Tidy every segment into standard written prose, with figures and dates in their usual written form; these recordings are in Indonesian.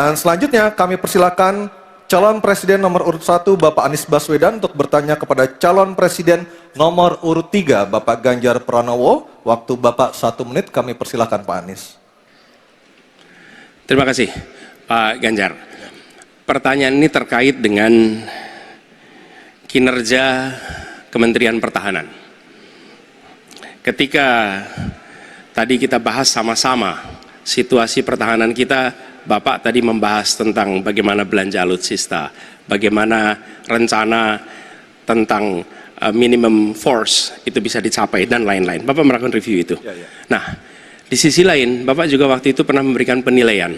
Dan selanjutnya kami persilakan calon presiden nomor urut 1 Bapak Anies Baswedan untuk bertanya kepada calon presiden nomor urut 3 Bapak Ganjar Pranowo. Waktu Bapak 1 menit, kami persilakan Pak Anies. Terima kasih Pak Ganjar. Pertanyaan ini terkait dengan kinerja Kementerian Pertahanan. Ketika tadi kita bahas sama-sama situasi pertahanan kita, Bapak tadi membahas tentang bagaimana belanja alutsista, bagaimana rencana tentang minimum force itu bisa dicapai dan lain-lain. Bapak melakukan review itu. Nah, di sisi lain, Bapak juga waktu itu pernah memberikan penilaian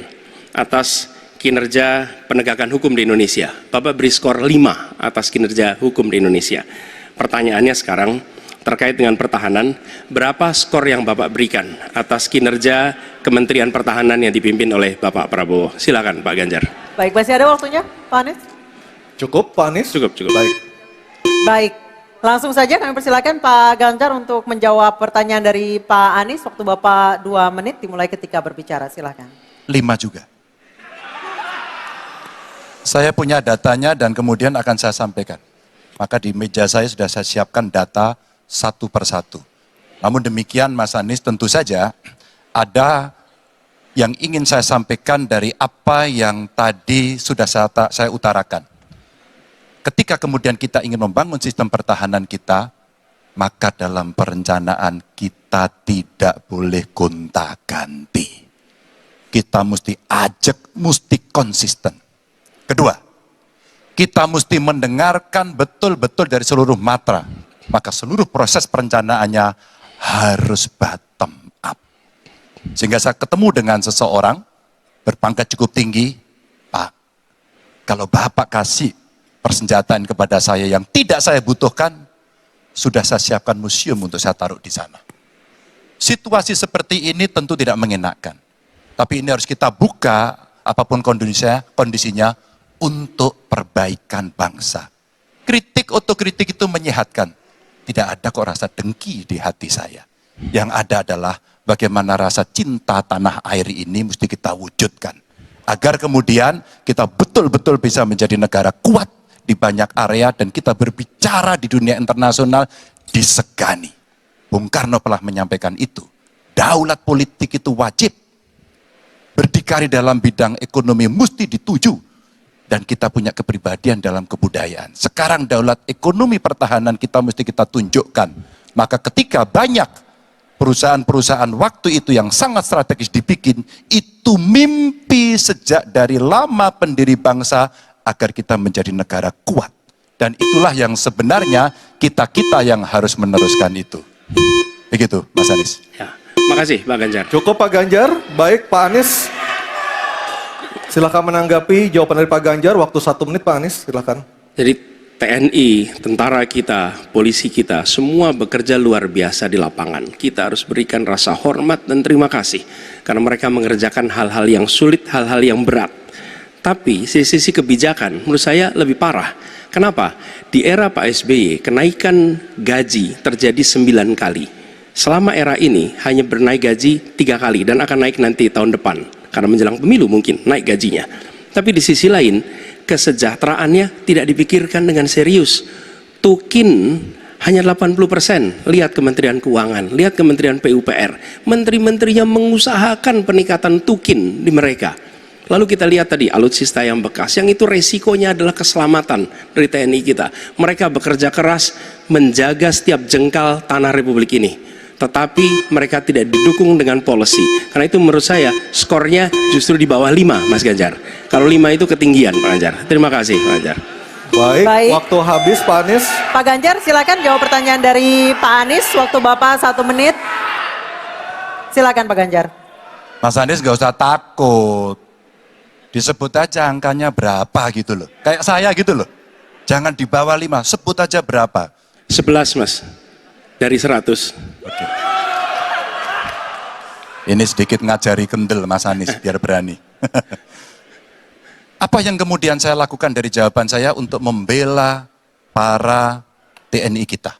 atas kinerja penegakan hukum di Indonesia. Bapak beri skor 5 atas kinerja hukum di Indonesia. Pertanyaannya sekarang, terkait dengan pertahanan, berapa skor yang Bapak berikan atas kinerja Kementerian Pertahanan yang dipimpin oleh Bapak Prabowo? Silakan Pak Ganjar. Baik, masih ada waktunya Pak Anies? Cukup Pak Anies? Cukup. Baik. Baik, langsung saja kami persilakan Pak Ganjar untuk menjawab pertanyaan dari Pak Anies. Waktu Bapak 2 menit dimulai ketika berbicara, silakan. 5 juga. Saya punya datanya dan kemudian akan saya sampaikan. Maka di meja saya sudah saya siapkan data satu persatu. Namun demikian Mas Anies, tentu saja ada yang ingin saya sampaikan dari apa yang tadi sudah saya utarakan. Ketika kemudian kita ingin membangun sistem pertahanan kita, maka dalam perencanaan kita tidak boleh gonta-ganti. Kita mesti ajak, mesti konsisten. Kedua, kita mesti mendengarkan betul-betul dari seluruh matra. Maka seluruh proses perencanaannya harus bottom up. Sehingga saya ketemu dengan seseorang berpangkat cukup tinggi, Pak, kalau Bapak kasih persenjataan kepada saya yang tidak saya butuhkan, sudah saya siapkan museum untuk saya taruh di sana. Situasi seperti ini tentu tidak mengenakan. Tapi ini harus kita buka, apapun kondisinya untuk perbaikan bangsa. Kritik, otokritik itu menyehatkan. Tidak ada kok rasa dengki di hati saya. Yang ada adalah bagaimana rasa cinta tanah air ini mesti kita wujudkan. Agar kemudian kita betul-betul bisa menjadi negara kuat di banyak area dan kita berbicara di dunia internasional disegani. Bung Karno telah menyampaikan itu. Daulat politik itu wajib. Berdikari dalam bidang ekonomi mesti dituju. Dan kita punya kepribadian dalam kebudayaan. Sekarang daulat ekonomi pertahanan kita mesti kita tunjukkan. Maka ketika banyak perusahaan-perusahaan waktu itu yang sangat strategis dibikin, itu mimpi sejak dari lama pendiri bangsa agar kita menjadi negara kuat. Dan itulah yang sebenarnya kita-kita yang harus meneruskan itu. Begitu Mas Anies. Ya, makasih Pak Ganjar. Cukup Pak Ganjar. Baik Pak Anies. Silakan menanggapi jawaban dari Pak Ganjar, waktu 1 menit Pak Anies, silakan. Jadi TNI, tentara kita, polisi kita, semua bekerja luar biasa di lapangan. Kita harus berikan rasa hormat dan terima kasih. Karena mereka mengerjakan hal-hal yang sulit, hal-hal yang berat. Tapi sisi kebijakan menurut saya lebih parah. Kenapa? Di era Pak SBY, kenaikan gaji terjadi 9 kali. Selama era ini hanya bernaik gaji 3 kali dan akan naik nanti tahun depan. Karena menjelang pemilu mungkin naik gajinya. Tapi di sisi lain, kesejahteraannya tidak dipikirkan dengan serius. Tukin hanya 80%. Lihat Kementerian Keuangan, lihat Kementerian PUPR. Menteri-menterinya mengusahakan peningkatan tukin di mereka. Lalu kita lihat tadi alutsista yang bekas, yang itu resikonya adalah keselamatan dari TNI kita. Mereka bekerja keras menjaga setiap jengkal tanah Republik ini. Tetapi mereka tidak didukung dengan policy. Karena itu menurut saya skornya justru di bawah 5 Mas Ganjar. Kalau 5 itu ketinggian Pak Ganjar. Terima kasih Pak Ganjar. Baik, waktu habis Pak Anies. Pak Ganjar silakan jawab pertanyaan dari Pak Anies. Waktu Bapak 1 menit. Silakan Pak Ganjar. Mas Anies gak usah takut. Disebut aja angkanya berapa gitu loh. Kayak saya gitu loh. Jangan di bawah 5, sebut aja berapa. 11 Mas. Dari 100. Oke. Ini sedikit ngajari kendel Mas Anies biar berani. Apa yang kemudian saya lakukan dari jawaban saya untuk membela para TNI kita?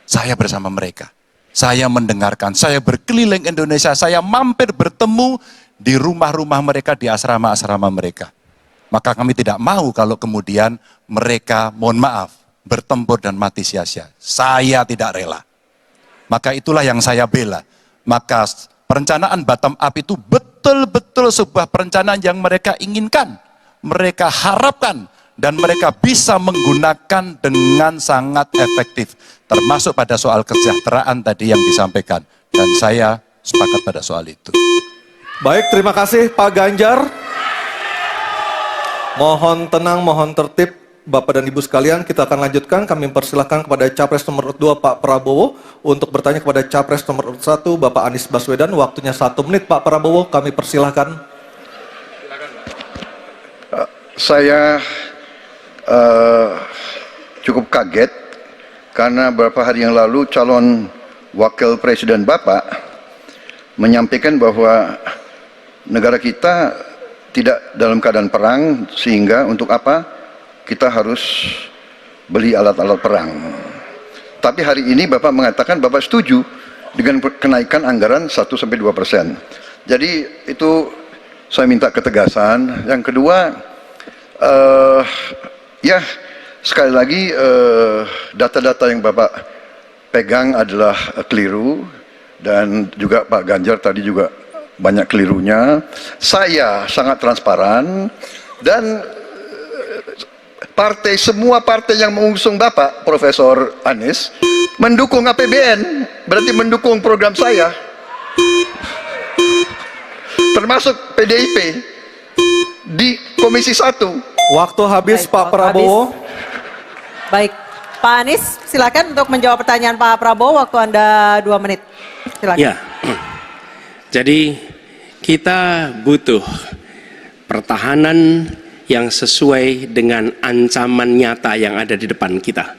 Saya bersama mereka. Saya mendengarkan, saya berkeliling Indonesia, saya mampir bertemu di rumah-rumah mereka, di asrama-asrama mereka. Maka kami tidak mau kalau kemudian mereka, mohon maaf, bertempur dan mati sia-sia. Saya tidak rela. Maka itulah yang saya bela. Maka perencanaan bottom up itu betul-betul sebuah perencanaan yang mereka inginkan, mereka harapkan, dan mereka bisa menggunakan dengan sangat efektif. Termasuk pada soal kesejahteraan tadi yang disampaikan. Dan saya sepakat pada soal itu. Baik, terima kasih Pak Ganjar. Mohon tenang, mohon tertib Bapak dan Ibu sekalian, kita akan lanjutkan. Kami persilahkan kepada Capres nomor 2 Pak Prabowo untuk bertanya kepada Capres nomor 1 Bapak Anies Baswedan. Waktunya 1 menit Pak Prabowo, kami persilahkan. Saya cukup kaget karena beberapa hari yang lalu calon wakil presiden Bapak menyampaikan bahwa negara kita tidak dalam keadaan perang, sehingga untuk apa kita harus beli alat-alat perang. Tapi hari ini Bapak mengatakan Bapak setuju dengan kenaikan anggaran 1-2%. Jadi itu saya minta ketegasan. Yang kedua, ya sekali lagi data-data yang Bapak pegang adalah keliru, dan juga Pak Ganjar tadi juga banyak kelirunya. Saya sangat transparan, dan semua partai yang mengusung Bapak Profesor Anies mendukung APBN, berarti mendukung program saya, termasuk PDIP di Komisi 1. Waktu habis Baik, Pak waktu Prabowo. Baik, Pak Anies silakan untuk menjawab pertanyaan Pak Prabowo, waktu Anda 2 menit. Silakan. Ya, jadi kita butuh pertahanan yang sesuai dengan ancaman nyata yang ada di depan kita.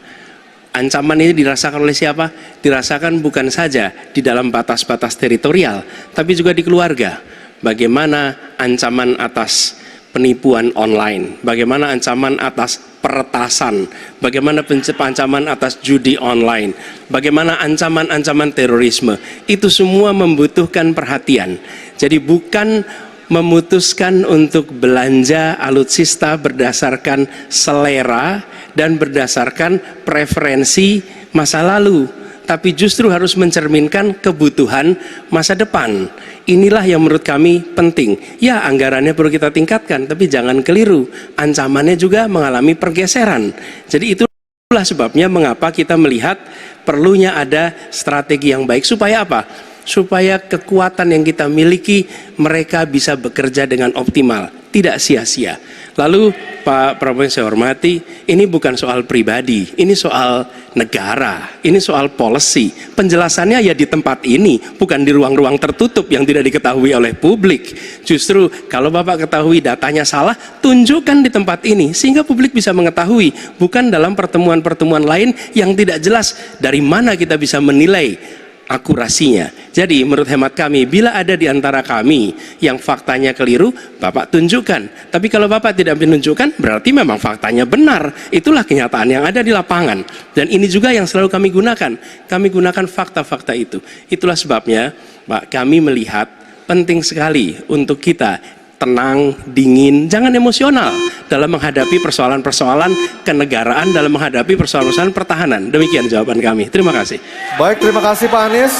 Ancaman ini dirasakan oleh siapa? Dirasakan bukan saja di dalam batas-batas teritorial, tapi juga di keluarga. Bagaimana ancaman atas penipuan online, bagaimana ancaman atas peretasan, bagaimana ancaman atas judi online, bagaimana ancaman-ancaman terorisme. Itu semua membutuhkan perhatian. Jadi bukan memutuskan untuk belanja alutsista berdasarkan selera dan berdasarkan preferensi masa lalu, tapi justru harus mencerminkan kebutuhan masa depan. Inilah yang menurut kami penting. Ya, anggarannya perlu kita tingkatkan, tapi jangan keliru, ancamannya juga mengalami pergeseran. Jadi itulah sebabnya mengapa kita melihat perlunya ada strategi yang baik. Supaya apa? Supaya kekuatan yang kita miliki mereka bisa bekerja dengan optimal, tidak sia-sia. Lalu Pak Prabowo yang saya hormati, ini bukan soal pribadi, ini soal negara, ini soal policy. Penjelasannya ya di tempat ini, bukan di ruang-ruang tertutup yang tidak diketahui oleh publik. Justru kalau Bapak ketahui datanya salah, tunjukkan di tempat ini sehingga publik bisa mengetahui, bukan dalam pertemuan-pertemuan lain yang tidak jelas dari mana kita bisa menilai akurasinya. Jadi menurut hemat kami, bila ada di antara kami yang faktanya keliru, Bapak tunjukkan. Tapi kalau Bapak tidak menunjukkan, berarti memang faktanya benar. Itulah kenyataan yang ada di lapangan. Dan ini juga yang selalu kami gunakan. Kami gunakan fakta-fakta itu. Itulah sebabnya, Pak, kami melihat penting sekali untuk kita tenang, dingin, jangan emosional dalam menghadapi persoalan-persoalan kenegaraan, dalam menghadapi persoalan-persoalan pertahanan. Demikian jawaban kami. Terima kasih. Baik, terima kasih Pak Anies.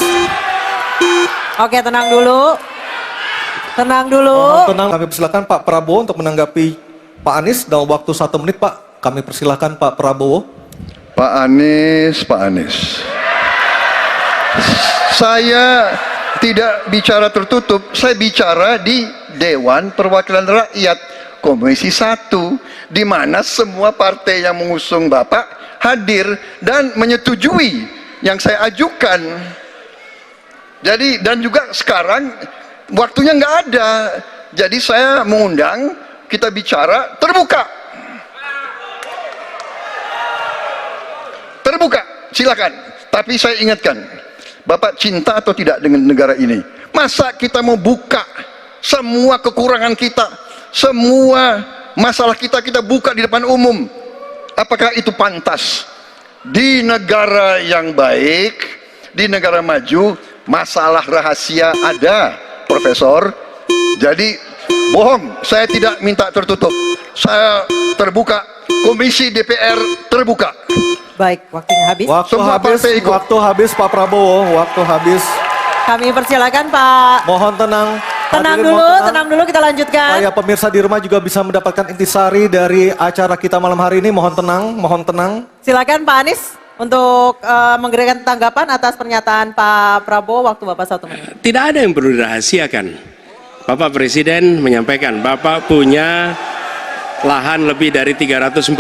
Oke, tenang dulu. Tenang dulu. Mohon tenang, kami persilakan Pak Prabowo untuk menanggapi Pak Anies dalam waktu 1 menit Pak. Kami persilakan Pak Prabowo. Pak Anies. Saya tidak bicara tertutup, saya bicara di Dewan Perwakilan Rakyat Komisi 1, di mana semua partai yang mengusung Bapak hadir dan menyetujui yang saya ajukan. Jadi, dan juga sekarang waktunya nggak ada, jadi saya mengundang kita bicara terbuka. Terbuka, silakan. Tapi saya ingatkan, Bapak cinta atau tidak dengan negara ini? Masa kita mau buka semua kekurangan kita, semua masalah kita buka di depan umum? Apakah itu pantas? Di negara yang baik, di negara maju, masalah rahasia ada, Profesor. Jadi bohong, saya tidak minta tertutup. Saya terbuka, Komisi DPR terbuka. Baik, waktunya habis. Semua partai ikut. Waktu habis Pak Prabowo, waktu habis. Kami persilakan Pak. Mohon tenang. Tenang Hadirin, dulu, mohon tenang dulu, kita lanjutkan. Supaya pemirsa di rumah juga bisa mendapatkan intisari dari acara kita malam hari ini. Mohon tenang, mohon tenang. Silakan Pak Anies untuk memberikan tanggapan atas pernyataan Pak Prabowo. Waktu Bapak 1 menit. Tidak ada yang perlu dirahasiakan. Bapak Presiden menyampaikan, Bapak punya lahan lebih dari 340.000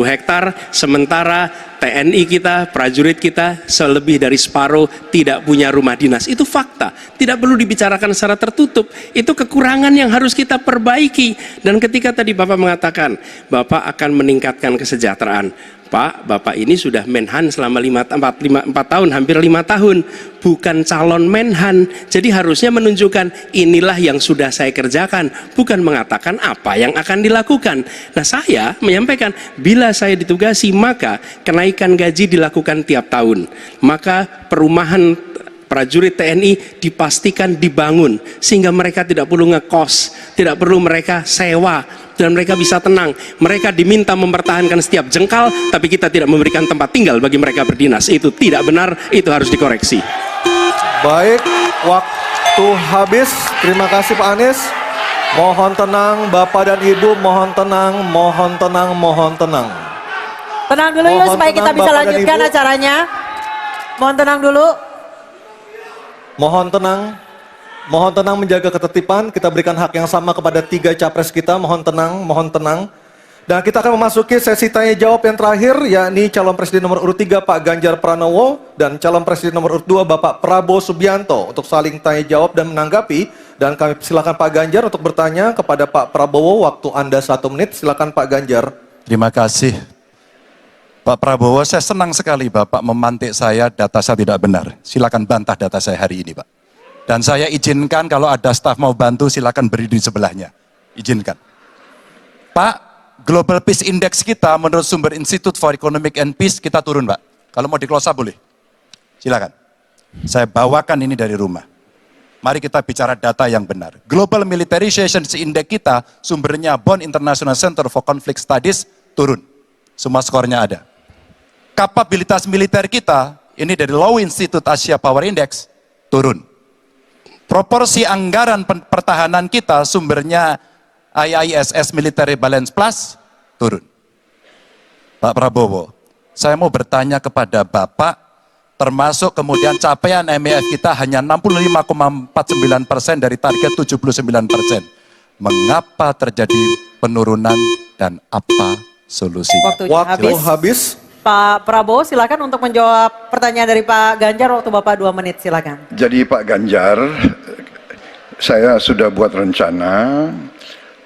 hektar, sementara TNI kita, prajurit kita, selebih dari separuh tidak punya rumah dinas. Itu fakta, tidak perlu dibicarakan secara tertutup. Itu kekurangan yang harus kita perbaiki. Dan ketika tadi Bapak mengatakan, Bapak akan meningkatkan kesejahteraan. Pak, Bapak ini sudah Menhan selama 4 tahun, hampir 5 tahun. Bukan calon Menhan. Jadi harusnya menunjukkan inilah yang sudah saya kerjakan. Bukan mengatakan apa yang akan dilakukan. Nah, saya menyampaikan, bila saya ditugasi, maka kenaikan gaji dilakukan tiap tahun. Maka perumahan prajurit TNI dipastikan dibangun. Sehingga mereka tidak perlu ngekos, tidak perlu mereka sewa. Dan mereka bisa tenang. Mereka diminta mempertahankan setiap jengkal, tapi kita tidak memberikan tempat tinggal bagi mereka berdinas. Itu tidak benar, itu harus dikoreksi. Baik, waktu habis. Terima kasih Pak Anies. Mohon tenang Bapak dan Ibu, mohon tenang, mohon tenang, mohon tenang. Tenang dulu yuk Mohon supaya kita tenang, bisa Bapak dan lanjutkan Ibu. acaranya. Mohon tenang dulu. Mohon tenang. Mohon tenang menjaga ketertiban, kita berikan hak yang sama kepada 3 capres kita, mohon tenang, mohon tenang. Dan kita akan memasuki sesi tanya jawab yang terakhir, yakni calon presiden nomor urut 3 Pak Ganjar Pranowo dan calon presiden nomor urut 2 Bapak Prabowo Subianto untuk saling tanya jawab dan menanggapi. Dan kami silakan Pak Ganjar untuk bertanya kepada Pak Prabowo, waktu Anda 1 menit, silakan Pak Ganjar. Terima kasih. Pak Prabowo, saya senang sekali Bapak memantik saya, data saya tidak benar. Silakan bantah data saya hari ini, Pak. Dan saya izinkan kalau ada staf mau bantu, silakan berdiri di sebelahnya. Izinkan. Pak, Global Peace Index kita menurut sumber Institute for Economic and Peace kita turun, Pak. Kalau mau diklosa boleh. Silakan. Saya bawakan ini dari rumah. Mari kita bicara data yang benar. Global Militarization Index kita, sumbernya Bonn International Center for Conflict Studies, turun. Semua skornya ada. Kapabilitas militer kita, ini dari Low Institute Asia Power Index, turun. Proporsi anggaran pertahanan kita, sumbernya IISS Military Balance Plus, turun. Pak Prabowo, saya mau bertanya kepada Bapak, termasuk kemudian capaian MEF kita hanya 65,49% dari target 79%. Mengapa terjadi penurunan dan apa solusinya? Waktunya Waktu habis. Pak Prabowo silakan untuk menjawab pertanyaan dari Pak Ganjar, waktu Bapak 2 menit silakan. Jadi Pak Ganjar, saya sudah buat rencana,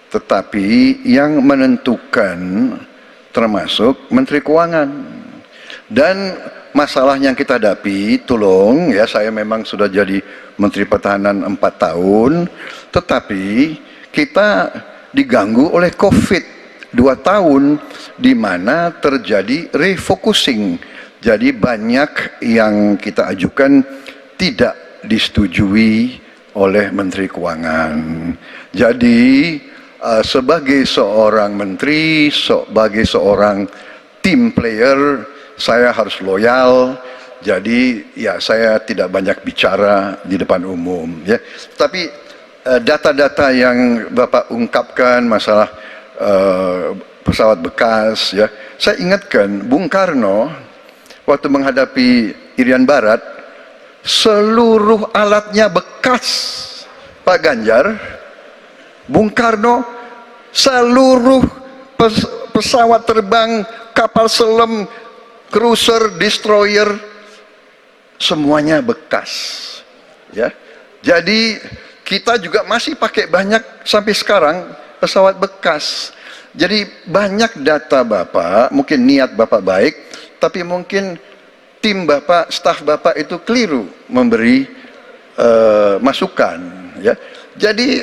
tetapi yang menentukan termasuk Menteri Keuangan. Dan masalah yang kita hadapi, tolong ya, saya memang sudah jadi Menteri Pertahanan 4 tahun, tetapi kita diganggu oleh COVID 2 tahun, di mana terjadi refocusing. Jadi banyak yang kita ajukan tidak disetujui oleh Menteri Keuangan. Jadi sebagai seorang menteri, sebagai seorang team player, saya harus loyal. Jadi ya saya tidak banyak bicara di depan umum ya. Tapi data-data yang Bapak ungkapkan masalah pesawat bekas ya, saya ingatkan Bung Karno waktu menghadapi Irian Barat, seluruh alatnya bekas. Pak Ganjar, Bung Karno, seluruh pesawat terbang, kapal selam, cruiser, destroyer, semuanya bekas ya. Jadi kita juga masih pakai banyak sampai sekarang pesawat bekas. Jadi banyak data Bapak, mungkin niat Bapak baik, tapi mungkin tim Bapak, staf Bapak itu keliru memberi masukan. Ya. Jadi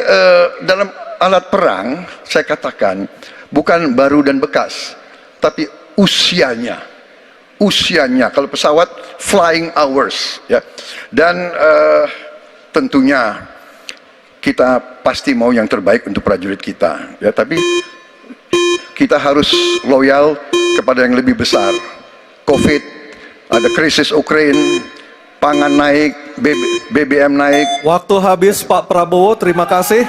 dalam alat perang, saya katakan, bukan baru dan bekas, tapi usianya. Usianya, kalau pesawat flying hours. Ya. Dan tentunya kita pasti mau yang terbaik untuk prajurit kita, ya. Tapi kita harus loyal kepada yang lebih besar. COVID, ada krisis Ukraina, pangan naik, BBM naik. Waktu habis Pak Prabowo, terima kasih.